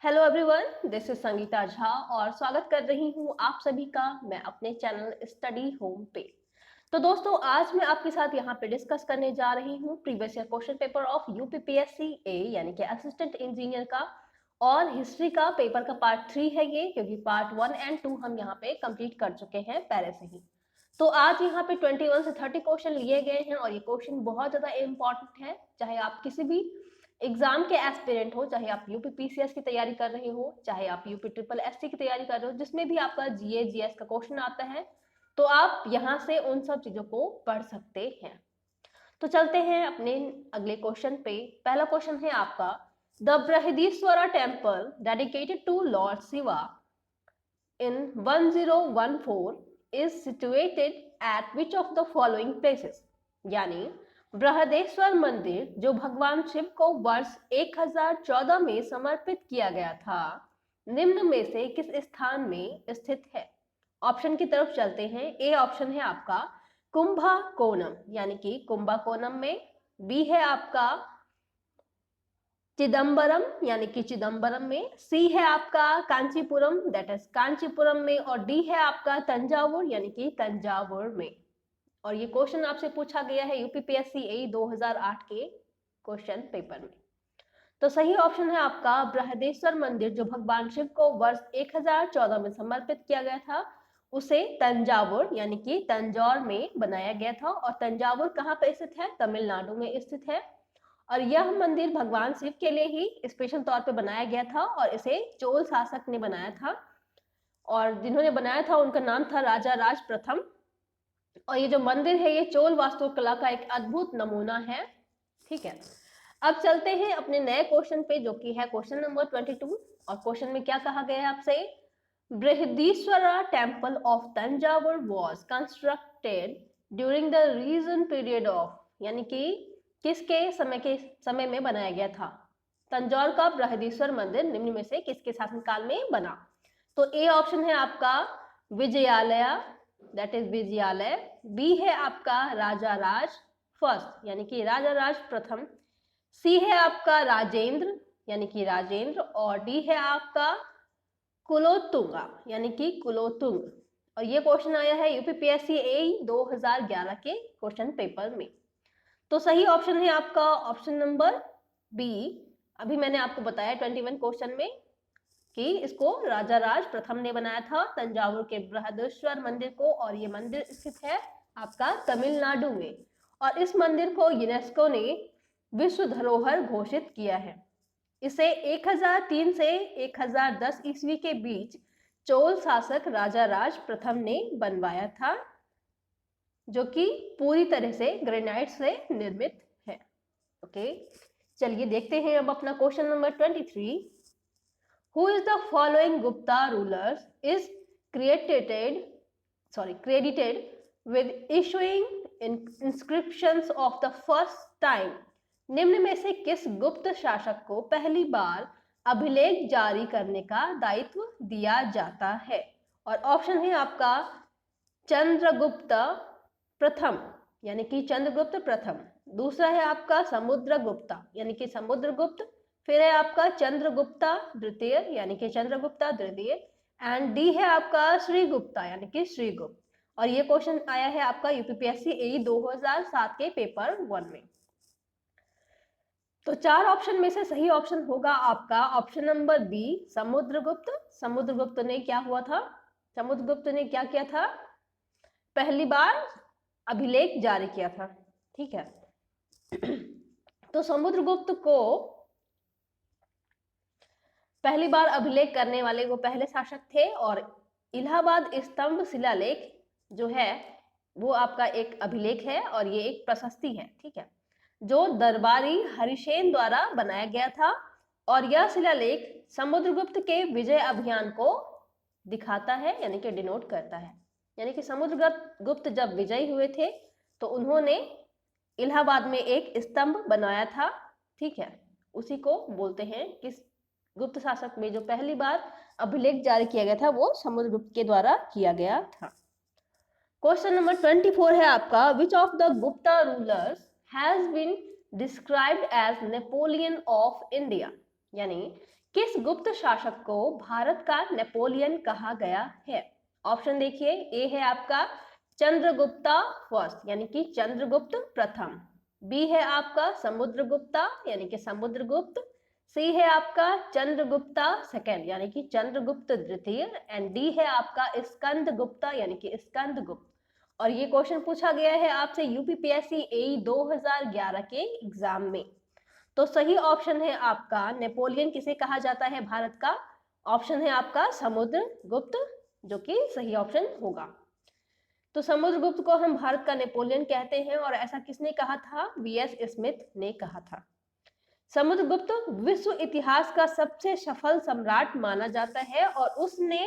Hello everyone, this is Sangeeta Jha और स्वागत कर रही हूँ आप सभी का मैं अपने चैनल स्टडी होम पे। तो दोस्तों, आज मैं आपके साथ यहाँ पे डिस्कस करने जा रही हूँ previous year question paper of UPPSC A यानी कि असिस्टेंट इंजीनियर का और हिस्ट्री का पेपर का पार्ट 3 है ये, क्योंकि पार्ट 1 एंड 2 हम यहाँ पे कंप्लीट कर चुके हैं पहले से ही। तो आज यहाँ पे 21 से 30 क्वेश्चन लिए गए हैं और ये क्वेश्चन बहुत ज्यादा इंपॉर्टेंट है। चाहे आप किसी भी एग्जाम के एस्पिरेंट हो, चाहे आप यूपी पीसीएस की तैयारी कर रहे हो, चाहे आप यूपी ट्रिपल एससी की तैयारी कर रहे हो, जिसमें भी आपका जीए जीएस का क्वेश्चन आता है तो आप यहाँ से उन सब चीजों को पढ़ सकते हैं। तो चलते हैं अपने अगले क्वेश्चन पे। पहला क्वेश्चन है आपका, the Brihadeeswara temple dedicated to lord Shiva in 1014 is situated at which of the following places? यानी बृहदेश्वर मंदिर जो भगवान शिव को वर्ष 1014 में समर्पित किया गया था, निम्न में से किस स्थान में स्थित है? ऑप्शन की तरफ चलते हैं। ए ऑप्शन है आपका कुंभकोणम यानी कि कुंभकोणम में, बी है आपका चिदम्बरम यानी कि चिदम्बरम में, सी है आपका कांचीपुरम दैट इज कांचीपुरम में, और डी है आपका तंजावुर यानी कि तंजावुर में। और ये क्वेश्चन आपसे पूछा गया है यूपीपीएससी ए 2008 के क्वेश्चन पेपर में। तो सही ऑप्शन है आपका बृहदेश्वर मंदिर जो भगवान शिव को वर्ष 1014 में समर्पित किया गया था, उसे तंजावुर यानी कि तंजौर में बनाया गया था। और तंजावुर कहाँ पर स्थित है? तमिलनाडु में स्थित है। और यह मंदिर भगवान शिव के लिए ही स्पेशल तौर पे बनाया गया था और इसे चोल शासक ने बनाया था, और जिन्होंने बनाया था उनका नाम था राजा राज प्रथम। और ये जो मंदिर है ये चोल वास्तुकला का एक अद्भुत नमूना है। ठीक है, अब चलते हैं अपने नए क्वेश्चन पे जो कि है क्वेश्चन नंबर 22। और क्वेश्चन में क्या कहा गया है आपसे? Brihadeeswara temple of Thanjavur was constructed during the reign period of, यानी कि किसके समय में बनाया गया था? तंजौर का बृहदीश्वर मंदिर निम्न में से किसके शासनकाल में बना? तो ए ऑप्शन है आपका Vijayalaya that is Vijayalaya, B है आपका राजा राज फर्स्ट यानी कि राजा राज प्रथम, सी है आपका राजेंद्र यानी कि राजेंद्र, और डी है आपका कुलोत्तुंगा यानी कि कुलोत्तुंग। और ये क्वेश्चन आया है यूपीपीएससी ए 2011 के क्वेश्चन पेपर में। तो सही ऑप्शन है आपका ऑप्शन नंबर बी। अभी मैंने आपको बताया 21 क्वेश्चन में कि इसको राजा राज प्रथम ने बनाया था तंजावुर के बृहदेश्वर मंदिर को, और ये मंदिर स्थित है आपका तमिलनाडु में। और इस मंदिर को यूनेस्को ने विश्व धरोहर घोषित किया है। इसे 1003 से 1010 ईस्वी के बीच चोल शासक राजा राज प्रथम ने बनवाया था, जो कि पूरी तरह से ग्रेनाइट से निर्मित है। ओके, चलिए देखते हैं अब अपना question number 23। Who is the following Gupta rulers is credited with issuing inscriptions of the first time? निम्न में से किस गुप्त शासक को पहली बार अभिलेख जारी करने का दायित्व दिया जाता है? और ऑप्शन है आपका चंद्रगुप्त प्रथम यानी कि चंद्रगुप्त प्रथम, दूसरा है आपका समुद्रगुप्ता यानी कि समुद्रगुप्त, फिर है आपका चंद्रगुप्ता द्वितीय यानी कि चंद्रगुप्ता द्वितीय, एंड डी है आपका श्रीगुप्ता यानी कि श्रीगुप्त। और ये क्वेश्चन आया है आपका यूपीपीएससी ए 2007 के पेपर 1 में। तो चार ऑप्शन में से सही ऑप्शन होगा आपका option number B Samudragupta. Samudragupta ने क्या हुआ था? समुद्रगुप्त ने क्या किया था? पहली बार अभिलेख जारी किया था। ठीक है, तो समुद्रगुप्त को पहली बार अभिलेख करने वाले वो पहले शासक थे। और इलाहाबाद स्तंभ शिलालेख जो है वो आपका एक अभिलेख है और ये एक प्रशस्ति है। ठीक है, जो दरबारी हरिसेन द्वारा बनाया गया था। और यह शिलालेख समुद्रगुप्त के विजय अभियान को दिखाता है यानी कि डिनोट करता है। यानी कि समुद्रगुप्त जब विजयी हुए थे तो उन्होंने इलाहाबाद में एक स्तंभ बनाया था। ठीक है, उसी को बोलते हैं कि गुप्त शासक में जो पहली बार अभिलेख जारी किया गया था वो समुद्रगुप्त के द्वारा किया गया था। क्वेश्चन नंबर 24 है आपका, which of the Gupta rulers has been described as Napoleon of India? यानी किस गुप्त शासक को भारत का नेपोलियन कहा गया है? ऑप्शन देखिए, ए है आपका चंद्रगुप्ता फर्स्ट यानी कि चंद्रगुप्त प्रथम, बी है आपका समुद्रगुप्ता यानी कि समुद्रगुप्त, सी है आपका चंद्रगुप्ता सेकंड यानी कि चंद्रगुप्त द्वितीय, एंड डी है आपका स्कंदगुप्ता यानी कि स्कंदगुप्त। और ये क्वेश्चन पूछा गया है आपसे यूपीपीएससी एई 2011 के एग्जाम में। तो सही ऑप्शन है आपका नेपोलियन किसे कहा जाता है भारत का? ऑप्शन है आपका समुद्रगुप्त, जो कि सही ऑप्शन होगा। तो समुद्रगुप्त को हम भारत का नेपोलियन कहते हैं, और ऐसा किसने कहा था? वीएस स्मिथ ने कहा था। समुद्रगुप्त विश्व इतिहास का सबसे सफल सम्राट माना जाता है, और उसने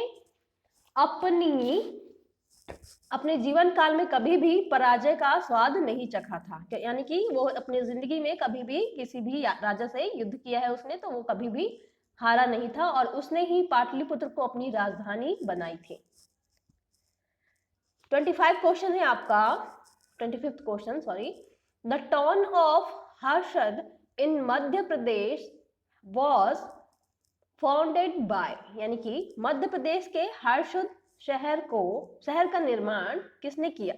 अपने जीवन काल में कभी भी पराजय का स्वाद नहीं चखा था, यानी कि वो अपनी जिंदगी में कभी भी किसी भी राजा से युद्ध किया है उसने, तो वो कभी भी हारा नहीं था, और उसने ही पाटलिपुत्र को अपनी राजधानी बनाई थी। 25 क्वेश्चन है आपका, 25th question sorry. The town of Harshad in Madhya Pradesh was founded by, यानी कि मध्य प्रदेश के हर्षद शहर का निर्माण किसने किया?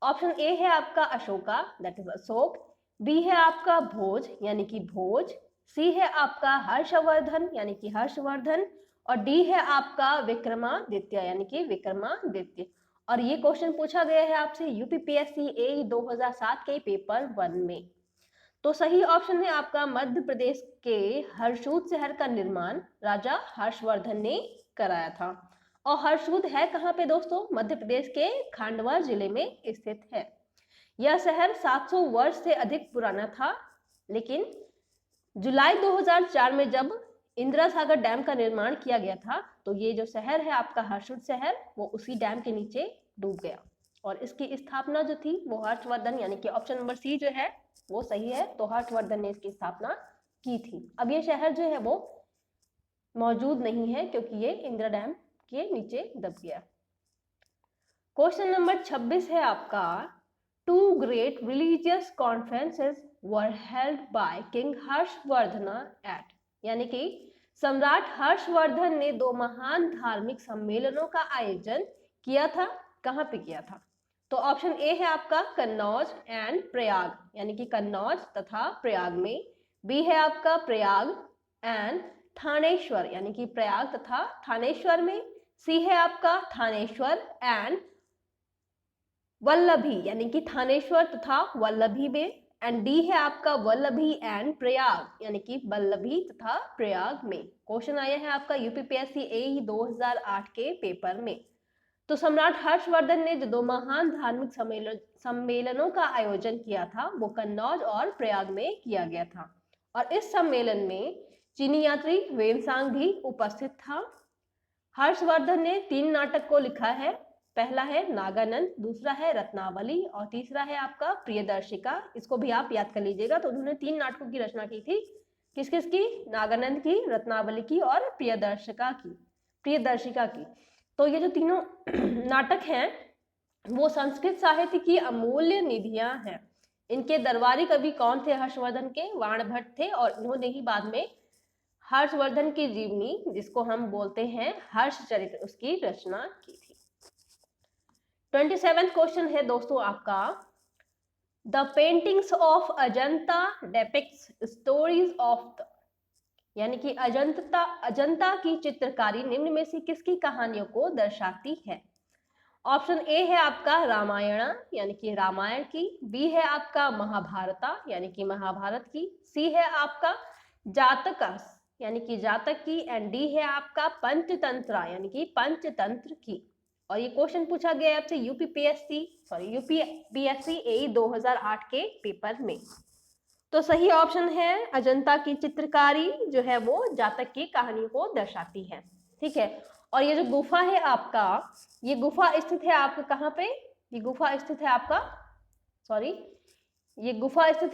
ऑप्शन ए है आपका Ashoka, that is Ashok, B है आपका भोज यानी कि भोज, सी है आपका हर्षवर्धन यानी कि हर्षवर्धन, और डी है आपका विक्रमादित्य यानी कि विक्रमादित्य। और ये क्वेश्चन पूछा गया है आपसे यूपीपीएससी एई 2007 के पेपर 1 में। तो सही ऑप्शन है आपका मध्य प्रदेश के हर्षूद शहर का निर्माण राजा हर्षवर्धन ने कराया था। और हर्षूद है कहाँ पे दोस्तों? मध्य प्रदेश के खांडवा जिले में स्थित है। यह शहर 700 वर्ष से अधिक पुराना था, लेकिन जुलाई 2004 में जब इंदिरा सागर डैम का निर्माण किया गया था, तो ये जो शहर है आपका हर्षूद शहर, वो उसी डैम के नीचे डूब गया। और इसकी स्थापना जो थी वो हर्षवर्धन यानी कि ऑप्शन नंबर सी जो है वो सही है, तो हर्षवर्धन ने इसकी स्थापना की थी। अब ये शहर जो है वो मौजूद नहीं है क्योंकि ये इंदिरा डैम के नीचे दब गया। क्वेश्चन नंबर 26 है आपका, 2 great religious conferences were held by King Harshavardhan at, यानी कि सम्राट हर्षवर्धन ने 2 महान धार्मिक सम्मेलनों का आयोजन किया था। कहाँ पे किया था? तो ऑप्शन ए है आपका कन्नौज एंड प्रयाग, यानी कि कन्नौज तथा प्रयाग में, बी है आपका प्रयाग एंड थानेश्वर यानी कि प्रयाग तथा थानेश्वर में, सी है आपका थानेश्वर एंड वल्लभी यानी कि थानेश्वर तथा वल्लभी में, एंड डी है आपका वल्लभी एंड प्रयाग यानी कि वल्लभी तथा प्रयाग में। क्वेश्चन आया है आपका यूपीपीएससी एई 2008 के पेपर में। तो सम्राट हर्षवर्धन ने जो 2 महान धार्मिक सम्मेलनों का आयोजन किया था वो कन्नौज और प्रयाग में किया गया था, और इस सम्मेलन में चीनी यात्री वेनसांग भी उपस्थित था। हर्षवर्धन ने 3 नाटक को लिखा है, पहला है नागानंद, दूसरा है रत्नावली, और तीसरा है आपका प्रियदर्शिका। इसको भी आप याद कर लीजिएगा। तो उन्होंने 3 नाटकों की रचना की थी, किस किस की? नागानंद की, रत्नावली की और प्रियदर्शिका की। तो ये जो तीनों नाटक हैं वो संस्कृत साहित्य की अमूल्य निधियां हैं। इनके दरबारी कवि कौन थे? हर्षवर्धन के वाणभट्ट थे, और इन्होंने ही बाद में हर्षवर्धन की जीवनी, जिसको हम बोलते हैं हर्षचरित्र, उसकी रचना की थी। 27th क्वेश्चन है दोस्तों आपका, the paintings of Ajanta depicts stories of the, यानी कि अजंता की चित्रकारी निम्न में से किसकी कहानियों को दर्शाती है? ऑप्शन ए है आपका रामायण यानी कि रामायण की, बी है आपका महाभारता यानी कि महाभारत की, सी है आपका जातक यानी कि जातक की, एंड डी है आपका पंचतंत्र यानी कि पंचतंत्र की। और ये क्वेश्चन पूछा गया है आपसे यूपीपीएससी एई 2008 के पेपर में। तो सही ऑप्शन है अजंता की चित्रकारी जो है वो जातक की कहानी को दर्शाती है। ठीक है, और ये जो गुफा है आपका, ये गुफा स्थित है आपका कहाँ पे? ये गुफा स्थित है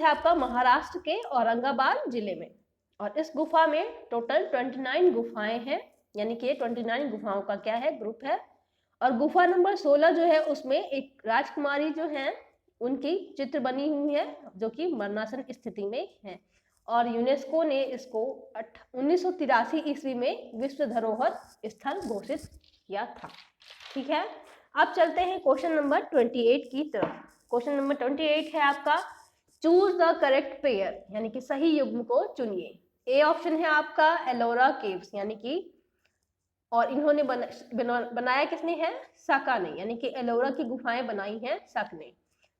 आपका महाराष्ट्र के औरंगाबाद जिले में, और इस गुफा में टोटल 29 गुफाएं हैं, यानी कि 29 गुफाओं का क्या है? ग्रुप है। और गुफा नंबर 16 जो है उसमें एक राजकुमारी जो है उनकी चित्र बनी हुई है जो कि मरणासन स्थिति में है। और यूनेस्को ने इसको 1983 ईस्वी में विश्व धरोहर स्थल घोषित किया था। ठीक है, अब चलते हैं क्वेश्चन नंबर 28 की तरफ। क्वेश्चन नंबर 28 है आपका चूज द करेक्ट पेयर, यानी कि सही युग्म को चुनिए। ए ऑप्शन है आपका एलोरा केव्स, यानी कि और इन्होंने बनाया किसने है, सका ने, यानी कि एलोरा की गुफाएं बनाई हैं सक ने।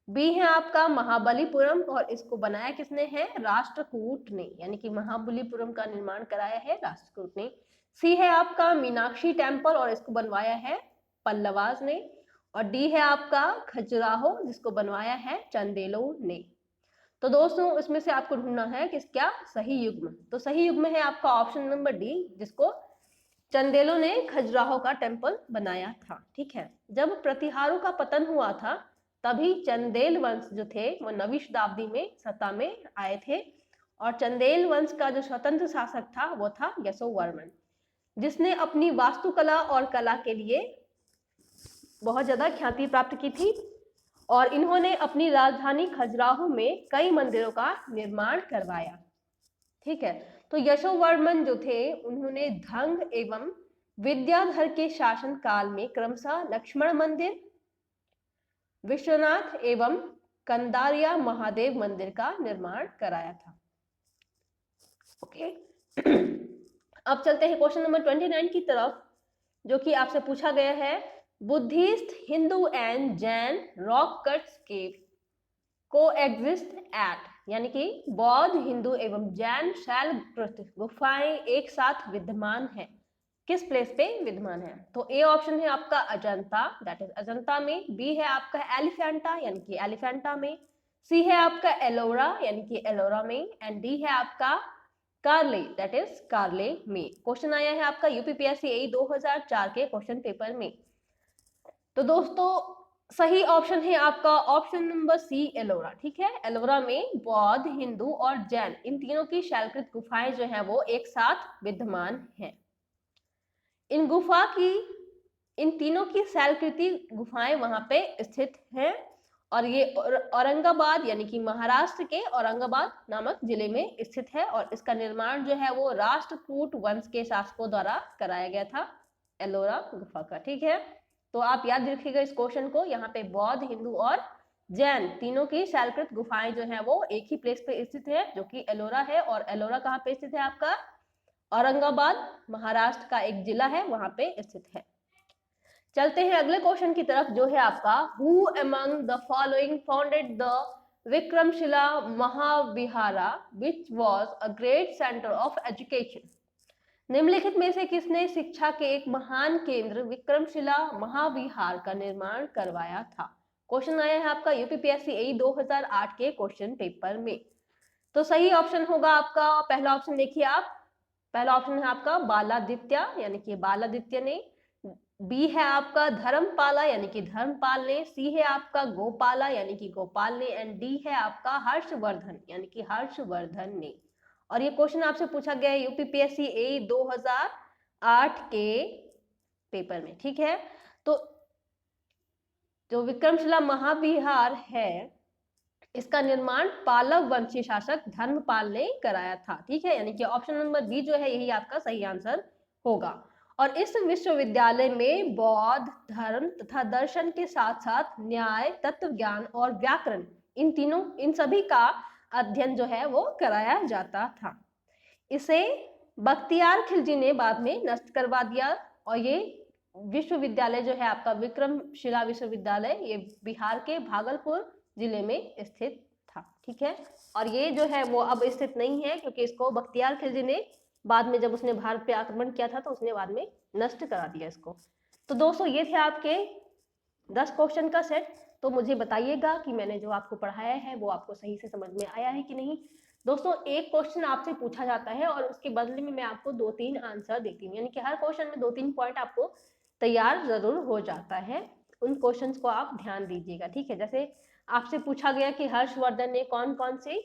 बी है आपका महाबलीपुरम और इसको बनाया किसने है, राष्ट्रकूट ने, यानी कि महाबलीपुरम का निर्माण कराया है राष्ट्रकूट ने। सी है आपका मीनाक्षी टेम्पल और इसको बनवाया है पल्लवाज ने। और डी है आपका खजुराहो जिसको बनवाया है चंदेलों ने। तो दोस्तों इसमें से आपको ढूंढना है कि क्या सही युग्म, तो सही युग्म है आपका ऑप्शन नंबर डी, जिसको चंदेलों ने खजुराहो का टेम्पल बनाया था। ठीक है, जब प्रतिहारों का पतन हुआ था तभी चंदेल वंश जो थे वो 9वीं शताब्दी में सत्ता में आए थे। और चंदेल वंश का जो स्वतंत्र शासक था वो था यशोवर्मन, जिसने अपनी वास्तुकला और कला के लिए बहुत ज्यादा ख्याति प्राप्त की थी। और इन्होंने अपनी राजधानी खजुराहो में कई मंदिरों का निर्माण करवाया। ठीक है, तो यशोवर्मन जो थे उन्होंने धंग एवं विद्याधर के शासन काल में क्रमशः लक्ष्मण मंदिर, विश्वनाथ एवं कंदारिया महादेव मंदिर का निर्माण कराया था। ओके अब चलते हैं क्वेश्चन नंबर 29 की तरफ, जो कि आपसे पूछा गया है Buddhist, Hindu and Jain rock cuts cave coexist eight, यानी कि बौद्ध, हिंदू एवं जैन शैलकृत गुफाएं एक साथ विद्यमान है, किस प्लेस पे विद्यमान है। तो ए ऑप्शन है आपका अजंता, दैट इज अजंता में। बी है आपका एलिफेंटा, यानी कि एलिफेंटा में। सी है आपका एलोरा, यानी कि एलोरा में। एंड डी है आपका कार्ले, दैट इज कार्ले में। क्वेश्चन आया है आपका यूपीपीएससी एई 2004 के क्वेश्चन पेपर में। तो दोस्तों सही ऑप्शन है आपका ऑप्शन नंबर सी एलोरा। ठीक है, एलोरा में बौद्ध, हिंदू और जैन इन तीनों की शैलकृत गुफाएं जो है वो एक साथ विद्यमान है। इन तीनों की शैलकृति गुफाएं वहां पे स्थित हैं और ये औरंगाबाद यानी कि महाराष्ट्र के औरंगाबाद नामक जिले में स्थित है। और इसका निर्माण जो है वो राष्ट्रकूट वंश के शासकों द्वारा कराया गया था एलोरा गुफा का। ठीक है, तो आप याद रखिएगा इस क्वेश्चन को। यहाँ पे बौद्ध, हिंदू और जैन तीनों की शैलकृत गुफाएं जो है वो एक ही प्लेस पे स्थित है, जो कि एलोरा है। और एलोरा कहाँ पे स्थित है आपका, औरंगाबाद महाराष्ट्र का एक जिला है, वहां पे स्थित है। चलते हैं अगले क्वेश्चन की तरफ, जो है आपका who among the following founded the Vikramshila Mahavihara which was a great centre of education. निम्नलिखित में से किसने शिक्षा के एक महान केंद्र विक्रमशिला महाविहार का निर्माण करवाया था। क्वेश्चन आया है आपका यूपीपीएससी एई 2008 के क्वेश्चन पेपर में। तो सही ऑप्शन होगा आपका पहला ऑप्शन, देखिए आप, पहला ऑप्शन है आपका बालादित्य, यानी कि बालादित्य ने। बी है आपका धर्मपाला, यानी कि धर्मपाल ने। सी है आपका गोपाला, यानी कि गोपाल ने। एंड डी है आपका हर्षवर्धन, यानी कि हर्षवर्धन ने। और ये क्वेश्चन आपसे पूछा गया है यूपीपीएससी एई 2008 के पेपर में। ठीक है, तो जो विक्रमशिला महाविहार है इसका निर्माण पालव वंशीय शासक धर्मपाल ने कराया था। ठीक है, यानी कि ऑप्शन नंबर बी जो है यही आपका सही आंसर होगा। और इस विश्वविद्यालय में बौद्ध धर्म तथा दर्शन के साथ साथ न्याय, तत्व ज्ञान और व्याकरण इन सभी का अध्ययन जो है वो कराया जाता था। इसे बख्तियार खिलजी ने बाद में नष्ट करवा दिया। और ये विश्वविद्यालय जो है आपका विक्रमशिला विश्वविद्यालय, ये बिहार के भागलपुर जिले में स्थित था। ठीक है, और ये जो है वो अब स्थित नहीं है, क्योंकि इसको बख्तियार खिलजी ने बाद में, जब उसने भारत पे आक्रमण किया था तो उसने बाद में नष्ट करा दिया इसको। तो दोस्तों ये थे आपके 10 क्वेश्चन का सेट। तो मुझे बताइएगा कि मैंने जो आपको पढ़ाया है वो आपको सही से समझ में आया है कि नहीं। दोस्तों एक क्वेश्चन आपसे पूछा जाता है और उसके बदले में मैं आपको 2-3 आंसर देती हूँ, यानी कि हर क्वेश्चन में 2-3 पॉइंट आपको तैयार जरूर हो जाता है। उन क्वेश्चंस को आप ध्यान दीजिएगा। ठीक है, जैसे आपसे पूछा गया कि हर्षवर्धन ने कौन कौन से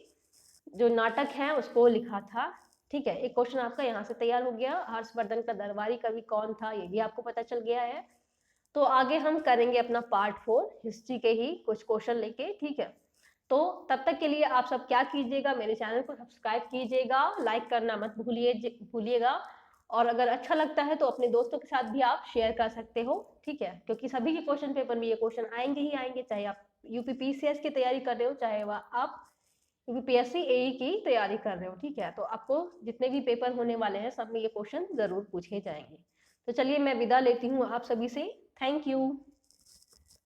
जो नाटक है उसको लिखा था। ठीक है, एक क्वेश्चन आपका यहाँ से तैयार हो गया। हर्षवर्धन का दरबारी कवि कौन था ये भी आपको पता चल गया है। तो आगे हम करेंगे अपना पार्ट 4 हिस्ट्री के ही कुछ क्वेश्चन लेके। ठीक है, तो तब तक के लिए आप सब क्या कीजिएगा, मेरे चैनल को सब्सक्राइब कीजिएगा, लाइक करना मत भूलिएगा, और अगर अच्छा लगता है तो अपने दोस्तों के साथ भी आप शेयर कर सकते हो, ठीक है, क्योंकि सभी के क्वेश्चन पेपर में ये क्वेश्चन आएंगे ही आएंगे, चाहे आप यूपीपीसीएस की तैयारी कर रहे हो, चाहे वह आप यूपीपीएससी एई की तैयारी कर रहे हो, ठीक है, तो आपको जितने भी पेपर होने वाले हैं सब में ये क्वेश्चन जरूर पूछे जाएंगे। तो चलिए मैं विदा लेती हूँ आप सभी से। Thank you.